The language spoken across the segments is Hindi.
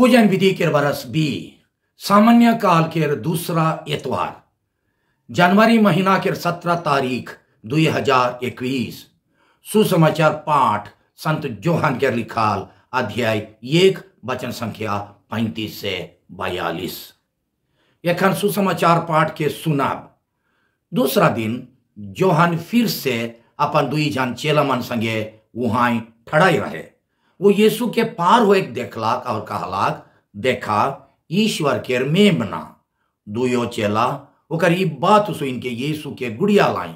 पूजन विधि के बरस भी सामान्य काल के दूसरा इतवार जनवरी महीना के 17 तारीख 2021 सुसमाचार पाठ संत जोहन के लिखाल अध्याय 1 वचन संख्या 35 से 42। यखन सुसमाचार पाठ के सुनाब। दूसरा दिन जोहन फिर से अपन दुई जन चेलामन संगे वहां ठड़ाई रहे। वो यीशु के पार हो देखलाक और कहलाक, देखा ईश्वर के मेमना। दुयो चेला ओकर ई बात सुन के यीशु के गुड़िया लाई।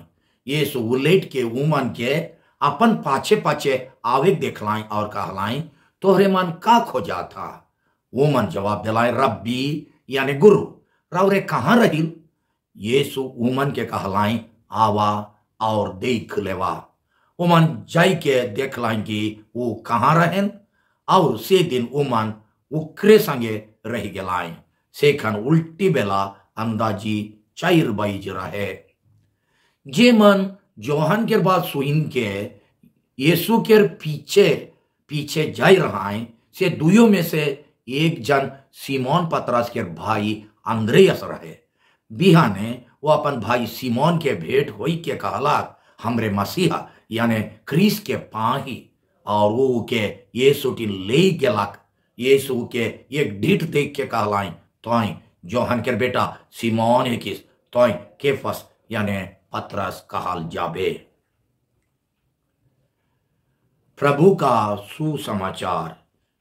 यीशु उलेट के उमन के अपन पाछे पाछे आवे देखलाई और कहलाई, तोहरे मन का खोजा था? उमन जवाब दिलाए, रब्बी यानी गुरु, रावरे कहाँ रही? यीशु उमन के कहलाई, आवा और देख लेवा। उमन जाई के देखलाई कि वो कहाँ रहें और से दिन उमन उकरे संगे रह गलाय। सेखन उल्टी बेला अंदाजी 4 बज रहे। जे मन जोहन के बाद सुन के यीशु के पीछे पीछे जाई रहा है, से दुयो में से एक जन सीमोन पतरस के भाई अंद्रेयस रहे। बिहाने वो अपन भाई सीमोन के भेंट होई के कहला, हमरे मसीहा यानी क्रिस के पाही, और वो के यीशु टी ले गेलक। यीशु के एक ढीठ देख के कहलाई, तोय जोहन के बेटा सीमोन है किस, तोय केफस यानी पतरस कहल जाबे। प्रभु का सुसमाचार।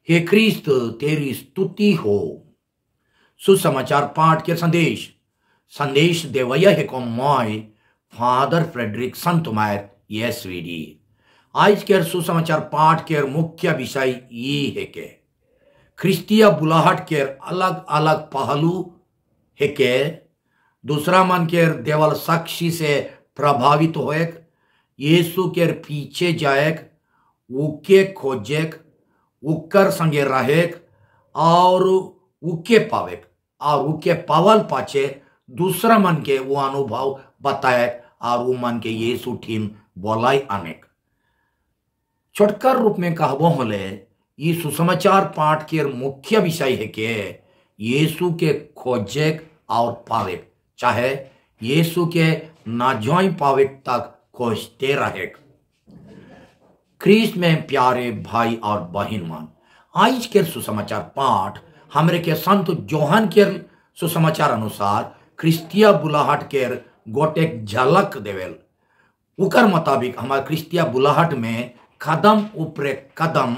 हे क्रिस्त तेरी स्तुति हो। सुसमाचार पाठ के संदेश देवया है को मॉय फादर फ्रेडरिक संतमायर एसवीडी। आज के सुसमाचार पाठ के मुख्य विषय ये है के ख्रिस्तीय बुलाहट के अलग अलग पहलू है के दूसरा मन के देवल साक्षी से प्रभावित होए, यीशु के पीछे जाए, उके खोजे, उकर संगे रहे और उके पावे, और उके पावल पाचे दूसरा मन के वो अनुभव बताए और वो मन के यीशु ठीन बोलाई अनेक। छोटकर रूप में कहबो होले ये सुसमाचार पाठ के मुख्य विषय है कि यीशु के खोजे और पावे, चाहे यीशु के ना जोई पावे तक खोजते रहे। क्रिस्त में प्यारे भाई और बहन मन, आज के सुसमाचार पाठ हमरे के संत जोहन के सुसमाचार अनुसार क्रिस्तीय बुलाहट के गोटे झलक देवेल। उकर मुताबिक हमारे क्रिस्तीय बुलाहट में कदम उपरे कदम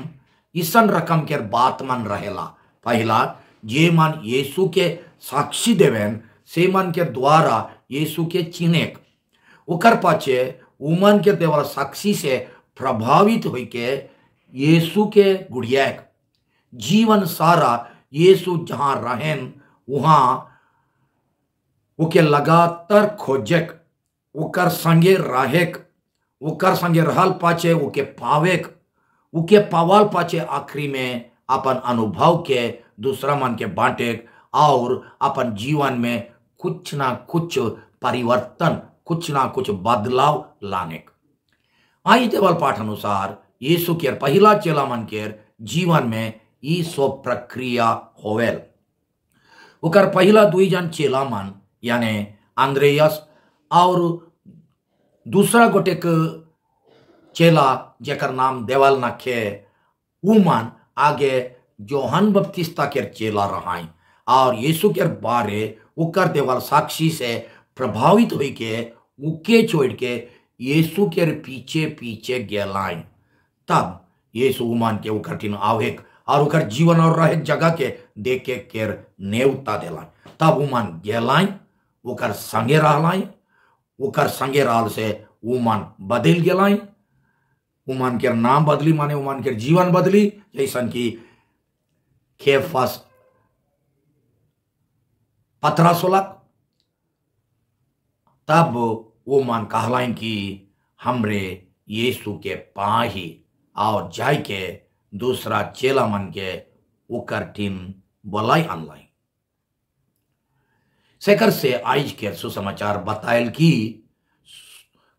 इसन रकम के बात मन रहेला। पहला, जे मन यीशु के साक्षी देवेन से मन के द्वारा यीशु के चिनेक। उकर पाचे उमन के देवल साक्षी से प्रभावित होई के यीशु के गुड़ियाक। जीवन सारा यीशु जहां रहें वहां उके लगातार खोजेक, उकर संगे रहेक, उकर संगे रहल पाचे उके पावेक, उके पावल पाचे आखिरी में अपन अनुभव के दूसरा मन के बांटेक और अपन जीवन में कुछ ना कुछ परिवर्तन, कुछ ना कुछ बदलाव लाने। आज देवल पाठ अनुसार यीशु के पहला चेला मन के जीवन में ई सब प्रक्रिया होवेल। उकर पहला दुई जन चेला मन यानी अंद्रेयस और दूसरा गोटेक चेला जेकर नाम देवल नखे, उमन आगे जोहन बपतिस्ता के चेला रहाई और यीशु के बारे उकर देवल साक्षी से प्रभावित हुई के उके छोड़ के यीशु के पीछे पीछे गेलाई। तब यीशु उमन के उकर टीन आवेक और उकर जीवन और रहे जगह के देखे के नेवता दिलाई। तब उमन गेलाई, उकर संगे रहलाई, उकर संगे रहल से उमन बदल गेलाई। उमन के नाम बदली माने उमन के जीवन बदली, जैसन कि केफस पतरस होलक। तब उमन कहलाई कि हमरे यीशु के पाही और जाय के दूसरा चेला मन के उकर टीन बोलाई अनलाई। सेकर से आज के सुसमाचार बतायल कि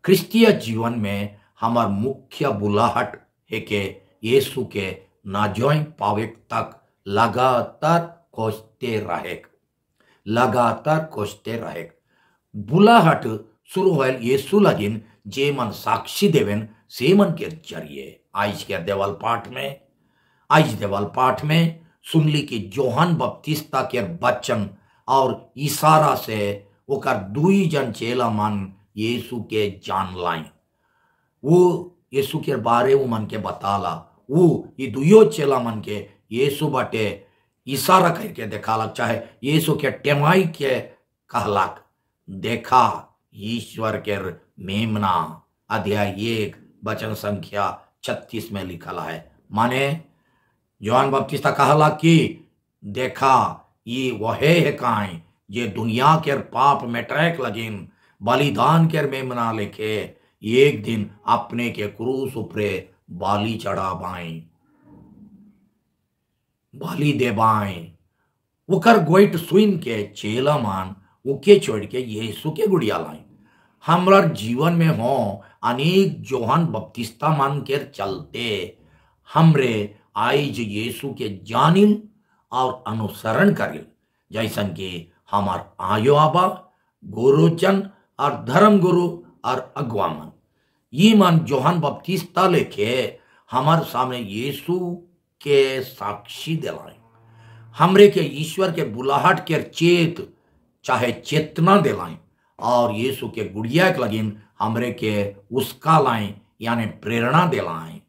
क्रिस्तीय जीवन में हमार मुख्य बुलाहट है के यीशु के ना जोई पावे तक लगातार खोजते रहे, लगातार खोजते रहे। बुलाहट शुरू हो यीशु लगिन जे मन साक्षी देवेन से मन के जरिए। आज के देवल पाठ में सुनली कि जोहन बपतिस्ता के बच्चन और इशारा से ओकर दुई जन चेला मन यीशु के जान लाई। वो यीशु के बारे वो मन के बताला। वो ये दुयो चेला मन के यीशु बाटे इशारा करके देखालक, चाहे यीशु के टेमाई के कहलक, देखा ईश्वर के मेमना। अध्याय 1 वचन संख्या 36 में लिखल है। माने जोहन बपतिस्ता कहला कि देखा ये वहे है काई जे दुनिया के पाप मेटैक लगिन बलिदान के मेमना लेके एक दिन अपने के क्रूस उपरे बाली चढ़ा बाई, बाली दे बाई। उकर गोइट सुइन के चेला मान उके छोड़ के यीशु के गुड़िया लाई। हमरा जीवन में हो अनेक जोहन बपतिस्ता मान के चलते हमरे आइज यीशु के जानिल और अनुसरण करिल, जैसन कि हमार आयो आबा गुरुजन और धर्म गुरु और अगवा मन ये मन जोहन बपतिस्ता लेके हमार सामने यीशु के साक्षी दिलाए। हमरे के ईश्वर के बुलाहट के चाहे चेतना दिलाए और यीशु के गुड़िया के लगिन हमरे के उसका लाए यानी प्रेरणा दिलाए।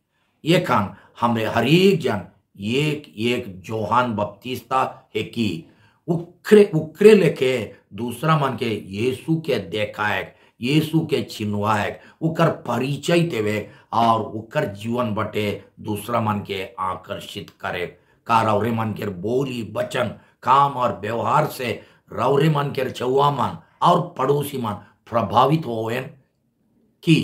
ये कान हमरे हरेक जन एक एक जोहन बपतिस्ता है कि उकरे लेके दूसरा मन के यीशु के देखाए, यीशु के छिनवाए, उकर परिचय देवे और उकर जीवन बटे दूसरा मन के आकर्षित करे। का रौरे मन के बोली वचन काम और व्यवहार से रौरे मन के चौवा मन और पड़ोसी मन प्रभावित होवेन कि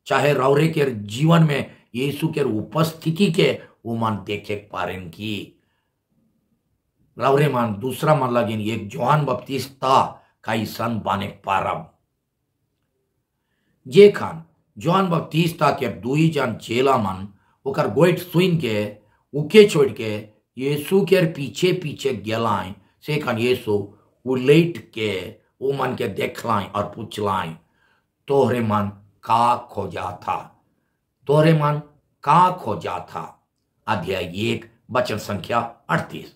चाहे रौरे के जीवन में यीशु के उपस्थिति के वो मन देखे पारेन की रौरे मन दूसरा मन लगिन एक जोहन बपतिस्ता कैसन बने पारब। जे खान जोहन बपतिस्ता के दुई जन चेला मन ओकर गोइट सुइन के उके छोड़ के यीशु के पीछे पीछे गेलाएं। से खान यीशु उलट के वो मन के देखलाएं और पूछलाएं, तोहरे मन का खोजा था, तोहरे मन का खोजा था। अध्याय 1 वचन संख्या 38।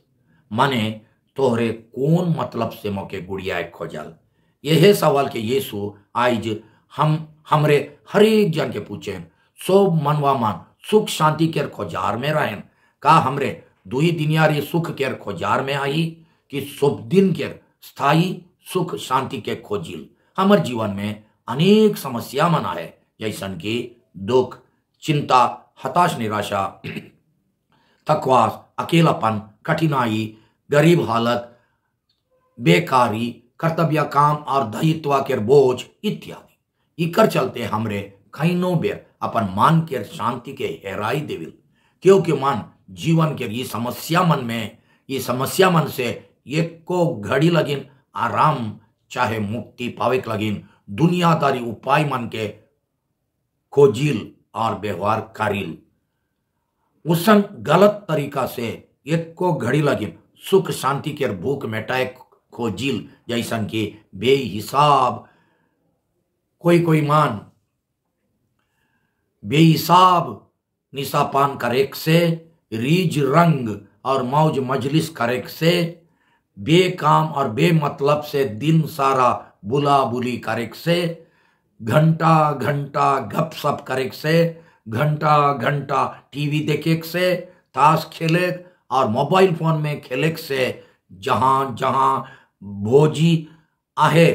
माने तोहरे कौन मतलब से मोके गुड़िया खोजल। यह सवाल के यीशु आज हमरे हरेक जन के पूछे। सब मनवा मन सुख शांति के खोजार में रहें। का हमरे दुई दुनियारी सुख के खोजार में आई कि शुभ दिन के स्थायी सुख शांति के खोजिल। हमार जीवन में अनेक समस्या मना है, जैसन कि दुख, चिंता, हताश, निराशा, तकवास, अकेलापन, कठिनाई, गरीब हालत, बेकारी, कर्तव्य काम और दायित्व के बोझ इत्यादि। इकर चलते हमरे कईनो बेर अपन मन के शांति के हेराई देविल, क्योंकि मन जीवन के ये समस्या मन से एक को घड़ी लगिन आराम चाहे मुक्ति पावे के लगिन दुनियादारी उपाय मन के खोजिल और व्यवहार करिल। उसन गलत तरीका से एक को घड़ी लगिन सुख शांति के भूख मेटाए खोजिल, जैसन कि बेहिसाब कोई मान बेहिसाब निशापान करेक से, रीज रंग और मौज मजलिस करेक से, बेकाम और बेमतलब से दिन सारा बुला बुली करेक से, घंटा घंटा गपशप करेक से, घंटा घंटा टीवी देखे से, ताश खेले और मोबाइल फोन में खेले से, जहां जहां भोजी आहे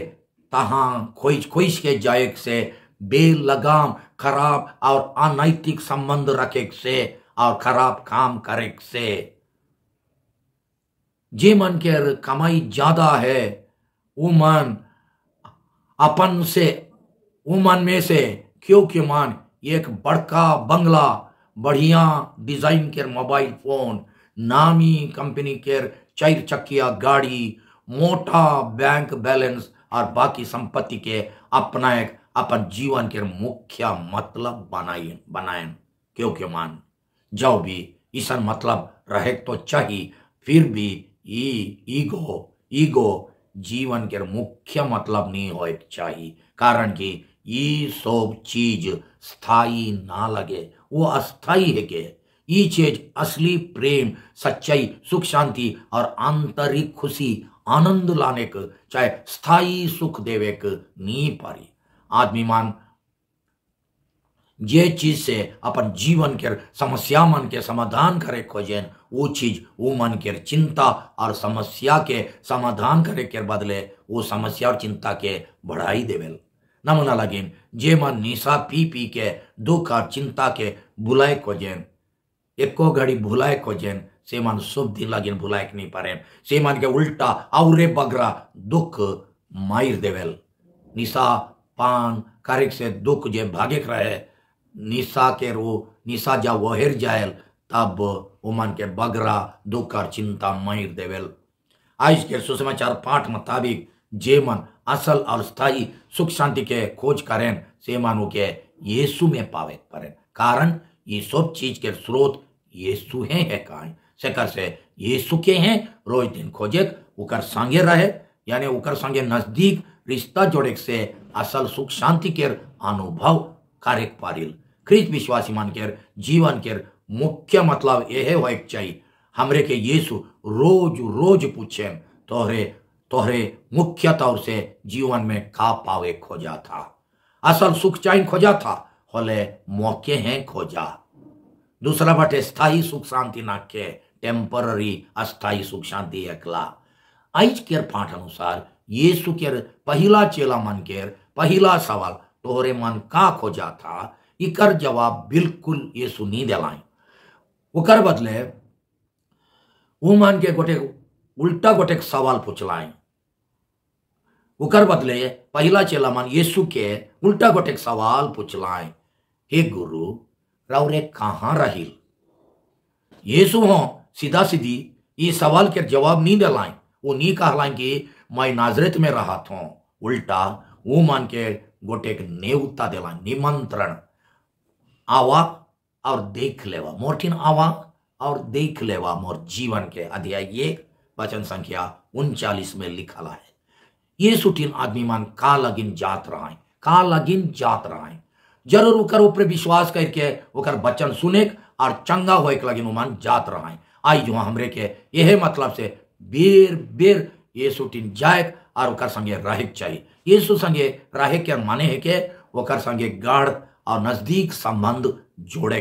तहां खोज के जाए से, बेलगाम खराब और अनैतिक संबंध रखे से और खराब काम करे से। जे मन के कमाई ज्यादा है वो मन अपन से वो मन में से क्योंकि मन एक बड़का बंगला, बढ़िया डिजाइन के मोबाइल फोन, नामी कंपनी के 4 चक्किया गाड़ी, मोटा बैंक बैलेंस और बाकी संपत्ति के अपना एक अपन जीवन के मुख्य मतलब बनाएं, क्योंकि मान जाओ भी ईसन मतलब रहे तो चाहिए फिर भी ईगो ईगो जीवन के मुख्य मतलब नहीं हो चाहिए, कारण कि ये सब चीज स्थायी ना लगे, वो अस्थाई है के ये चीज असली प्रेम, सच्चाई, सुख शांति और आंतरिक खुशी आनंद लाने के चाहे स्थायी सुख देवे के नहीं पारी। आदमी मान जे चीज से अपन जीवन के समस्या मन के समाधान करे खोजेन, वो चीज वो मन के चिंता और समस्या के समाधान करे के बदले वो समस्या और चिंता के बढ़ाई देवेल। नमूना लगिन जे मन निशा पी पी के दुख और चिंता के भुलाए खोजेन, एको घड़ी भुलाए खोजेन, से मन शुभ दिन लगिन भुलाए के नहीं पारे, से मन के उल्टा औरे बगरा दुख मार देवेल। निशा पान करे से दुख जे भागे रहे, निशा के रो निशा जा वहिर जायल, तब उमन के बगरा दुख और चिंता मार देवेल। आज के सुसमाचार पाठ मुताबिक जे मन असल और स्थायी सुख शांति के खोज करें, से मन के यीशु में पावे पड़े, कारण ये सब चीज के स्रोत यीशु है काई सेकर से यीशु के हैं रोज दिन खोजे उकर संगे रहे, यानी उकर संगे नजदीक रिश्ता जोड़े से असल सुख शांति के अनुभव करे पारिल। ख्रिस्त विश्वासी मन के जीवन के मुख्य मतलब यह हो चाहिए, हमरे के यीशु रोज रोज पूछे तोहरे तोहरे मुख्य तौर से जीवन में का पावे खोजा था, असल सुख चैन खोजा था, होले मौके हैं खोजा। दूसरा बटे स्थायी सुख शांति ना के टेम्पररी अस्थाई सुख शांति एकला। आज के पाठ अनुसार यीशु के पहला चेला मन के पहला सवाल तोहरे मन का खोजा था, इकर जवाब बिल्कुल यीशु नहीं दिलाई। उकर बदले वो मन के गोटे उल्टा गोटे सवाल पूछलाई। उकर बदले पहला चेला मन यीशु के उल्टा गोटे सवाल पूछलाई, हे गुरु रौरे कहाँ रहिल। यीशु हो सीधा सीधी ये सवाल के जवाब नहीं दिलाई, वो नहीं कहलाई कि मैं नाजरेत में रहा था, उल्टा वो मन के गोटे नेवता दिला, निमंत्रण, आवा और देख लेवा मोर्टिन, आवा और देख लेवा मोर जीवन के। अध्याय 1 वचन संख्या 39 में लिखल है। ये सुटीन आदमी मान का लगिन जात रहा है, का लगिन जात रहा है, जरूर उकर ऊपर विश्वास करके उकर वचन सुने और चंगा होए के लगिन मान जात रहा है। आई जो हमरे के यह मतलब से बेर बेर ये सुटीन जाए और उकर संगे रहे चाहिए। यीशु संगे रहे के माने है के उकर संगे गाढ़ और नजदीक संबंध जोड़े।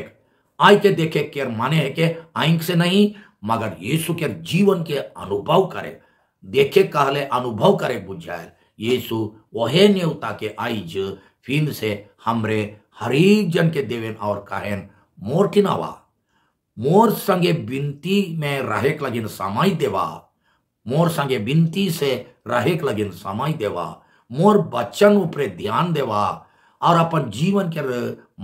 आई के देखे के माने है के आंख से नहीं मगर यीशु के जीवन के अनुभव करे, देखे कहले अनुभव करे बुझाए। यीशु वहे न्योता के आइज फिर से हमरे हरेक जन के देवेन और कहेन मोर किनावा, मोर संगे बिनती में रहे के लगिन समय देवा, मोर संगे बिनती से रहे के लगिन समय देवा, मोर बच्चन ऊपर ध्यान देवा और अपन जीवन के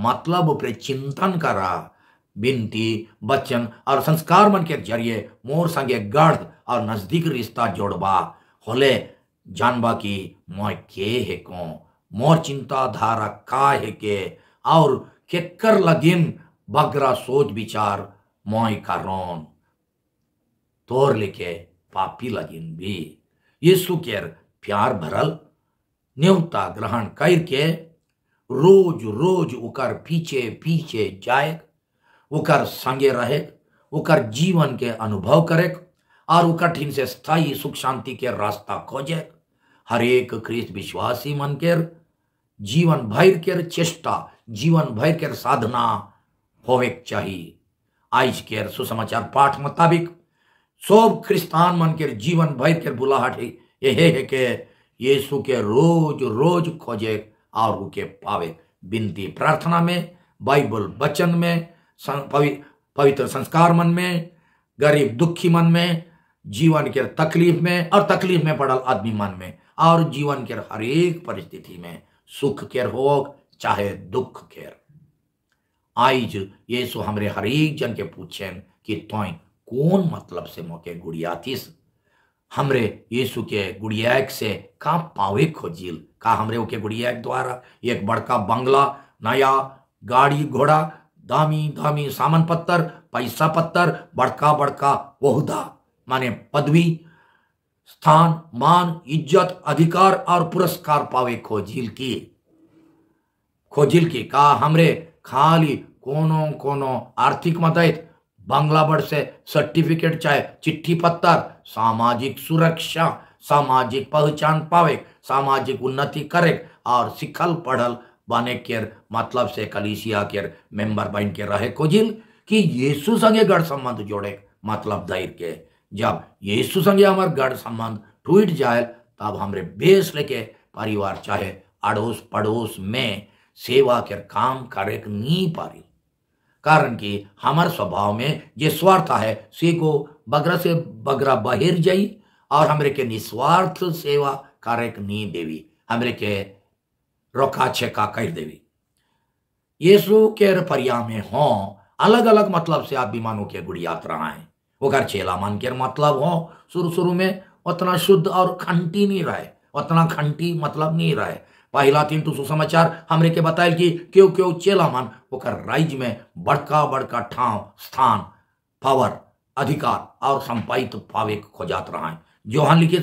मतलब ऊपर चिंतन करा। बिनती बच्चन और संस्कार मन के जरिए मोर संगे गढ़ और नजदीक रिश्ता जोड़बा होले जानबा की मैं के है को, मोर चिंता धारा का है के और केकर लगिन बगरा सोच विचार मैं कारोन तोर लिखे पापी लगिन भी। यीशु के प्यार भरल न्योता ग्रहण करके रोज रोज उकर पीछे पीछे जाए, उकर संगे रहे, उकर जीवन के अनुभव करे और उकर ठीन से स्थायी सुख शांति के रास्ता खोजे। हर एक ख्रिस्त विश्वासी मन के जीवन भर के चेष्टा, जीवन भर के साधना होवे चाहिए। आज के सुसमाचार पाठ मुताबिक सब ख्रिस्तान मन के जीवन भर के बुलाहट यह है कि यीशु के रोज रोज खोजे और उके पावे। बिनती प्रार्थना में, बाइबल वचन में, पवित्र संस्कार मन में, गरीब दुखी मन में, जीवन के तकलीफ में और तकलीफ में पड़ल आदमी मन में और जीवन के हर एक परिस्थिति में सुख केर हो चाहे दुख केर। आज यीशु हमरे हर एक जन के पूछेन कि तोय कौन मतलब से मोके गुड़ियातीस। हमरे यीशु के गुड़ियाक से का पावे खोजिल, का हमरे ओके गुड़ियाक द्वारा एक बड़का बंगला, नया गाड़ी घोड़ा, दामी दामी सामान पत्तर, पैसा पत्तर, बड़का बड़का ओहदा माने पदवी, स्थान, मान, इज्जत, अधिकार और पुरस्कार पावे खोजिल की का हमरे खाली कोनो कोनो आर्थिक मदद, बांग्ला वर्ड से सर्टिफिकेट चाहे चिट्ठी पत्तर, सामाजिक सुरक्षा, सामाजिक पहचान पावे, सामाजिक उन्नति करे और सिखल पढ़ल बने के मतलब से कलीसिया के मेंबर बन के रहे खोजिल कि यीशु संगे गढ़ संबंध जोड़े मतलब धैर्य के। जब यीशु संगे हमार गढ़ संबंध टूट जाए तब हमरे बेस लेके परिवार चाहे अड़ोस पड़ोस में सेवा के काम करे नहीं पारी, कारण कि हमार स्वभाव में जे स्वार्थ है से को बगरा से बगरा बहिर जाई और हमरे के निस्वार्थ सेवा करे नहीं देवी, हमरे के रोका छेका कर देवी। यीशु के परिया में हो अलग अलग मतलब से आदमी मानो के गुड़ी यात्रा है वो चेला मन के मतलब हो शुरू में उतना शुद्ध और खंटी नहीं रहे, उतना खंटी मतलब नहीं रहे। पहला 3 सुसमाचार हमरे के बतायल कि क्यों क्यों चेला मन ओकर राइज में बड़का बड़का ठाव स्थान पावर अधिकार और संपादित पावे खोजात रहा है। जोहान लिखे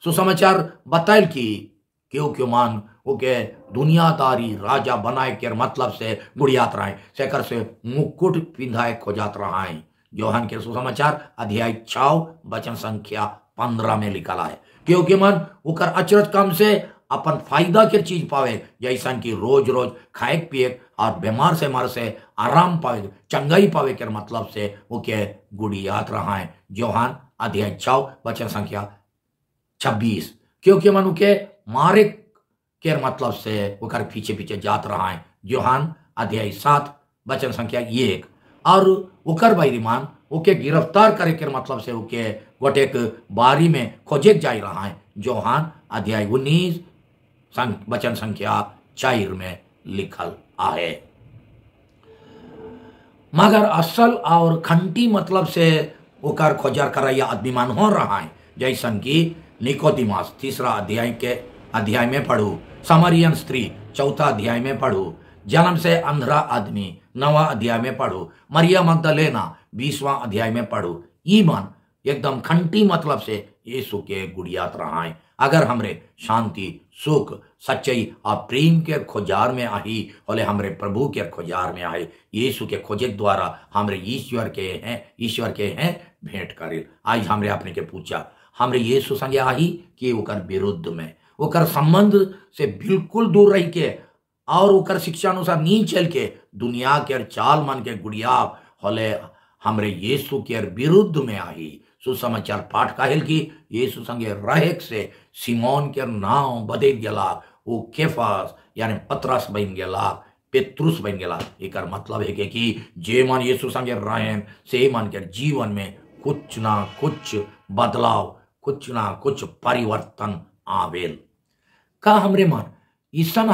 सुसमाचार बतायल कि क्यों क्यों मान ओके दुनियादारी राजा बनाए के मतलब से गुड़ियात रहा है, सेकर से मुकुट पिंधाए खोजात रहा है। जोहान के सुसमाचार अध्याय 6 वचन संख्या 15 में लिखा है क्योंकि मन ओकर अचरज काम से अपन फायदा के चीज पावे, जैसा कि रोज रोज खाए पिए और बीमार से मर से आराम पावे, चंगाई पावे के मतलब से वो के गुड़ियात रहा है। जोहान अध्याय 6 वचन संख्या 26 क्योंकि मन के मारे के मतलब से वो पीछे पीछे जात रहा है। जोहान अध्याय 7 वचन संख्या 1 और उकर बैरीमान ओके गिरफ्तार करे के मतलब से ओके गोटेक बारी में खोजे जा रहा है। जोहान अध्याय 19 वचन संख्या 4 में लिखल आहे। मगर असल और खंटी मतलब से ओकर खोजर करैया आदमी मान हो रहा है, जैसन कि निकोदिमास 3 अध्याय में पढ़ू, समरियन स्त्री 4 अध्याय में पढ़ू, जन्म से अंधरा आदमी 9 अध्याय में पढ़ू, मरिया मगदलेना 20वां अध्याय में पढ़ू। ईमान एकदम खंटी मतलब से यीशु के गुड़ियात रहा है। अगर हमरे शांति सुख सच्चाई और प्रेम के खोजार में आई बोले हमरे प्रभु के खोजार में आए, यीशु के खोजे द्वारा हमरे ईश्वर के हैं भेंट करे। आज हमरे अपने के पूछा हमरे यीशु संगे आई कि ओकर विरुद्ध में ओकर संबंध से बिल्कुल दूर रह के और ओकर शिक्षा अनुसार नहीं चल के दुनिया के चाल मन के गुड़िया होले हमरे यीशु के विरुद्ध में आई। सुसमाचार पाठ काहिल की यीशु संगे रहे से सिमोन के नाम बदल गया, वो केफास यानी पतरस बन गया, पेत्रुस बन गया। एकर मतलब है कि जे मन यीशु संगे रहे से मन के जीवन में कुछ ना कुछ बदलाव कुछ ना कुछ परिवर्तन आवेल। का हमरे मन ईसन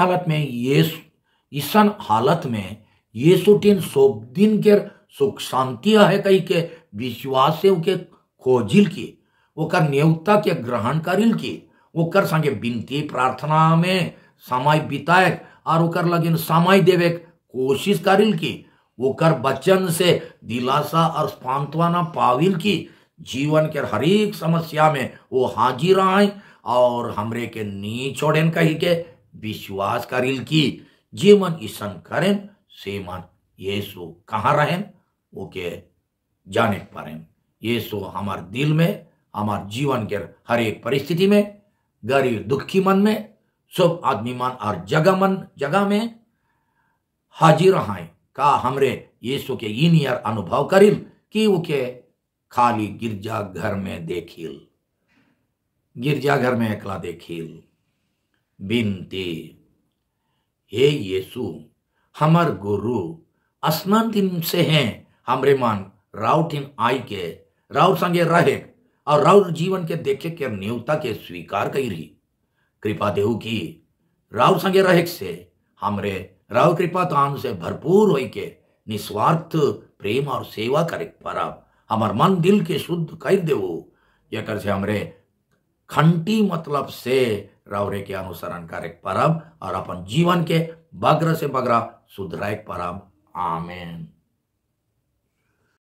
हालत में यीशु टीन सब दिन के सुख शांति है कही के विश्वास से उके खोजिल की ओकर नेवता के ग्रहण करिल की ओकर संगे विनती प्रार्थना में समय बिताए और ओकर लगिन समय देवे कोशिश करिल की ओकर वचन से दिलासा और सांत्वना पाविल की जीवन के हर एक समस्या में वो हाजिर आए और हमरे के नी छोड़ेन कही के विश्वास करिल की जे मन ईसन करें से मन यीशु कहाँ रहें ओके जाने पारें। यीशु हमार दिल में हमार जीवन के हर एक परिस्थिति में गरीब दुखी मन में सब आदमी मन और जगह में हाजिर हैं। का हमरे यीशु के इन यार अनुभव करिल कि उके खाली गिरजा घर में एकला देखिल बिनती हे यीशु हमार गुरु स्नान दिन से हैं हमरे मन राउटिन आई के राउर संगे रहे और राउर जीवन के देखे के न्यूनता के स्वीकार कई रही। कृपा देहु की राउर संगे रहे से हमरे राउर कृपा दान से भरपूर होई के निस्वार्थ प्रेम और सेवा करे परब हमार मन दिल के शुद्ध कर देवो जेकर से हमरे खंटी मतलब से राउरे के अनुसरण करे परब और अपन जीवन के बग्र से बगरा सुधराए परब। आमेन।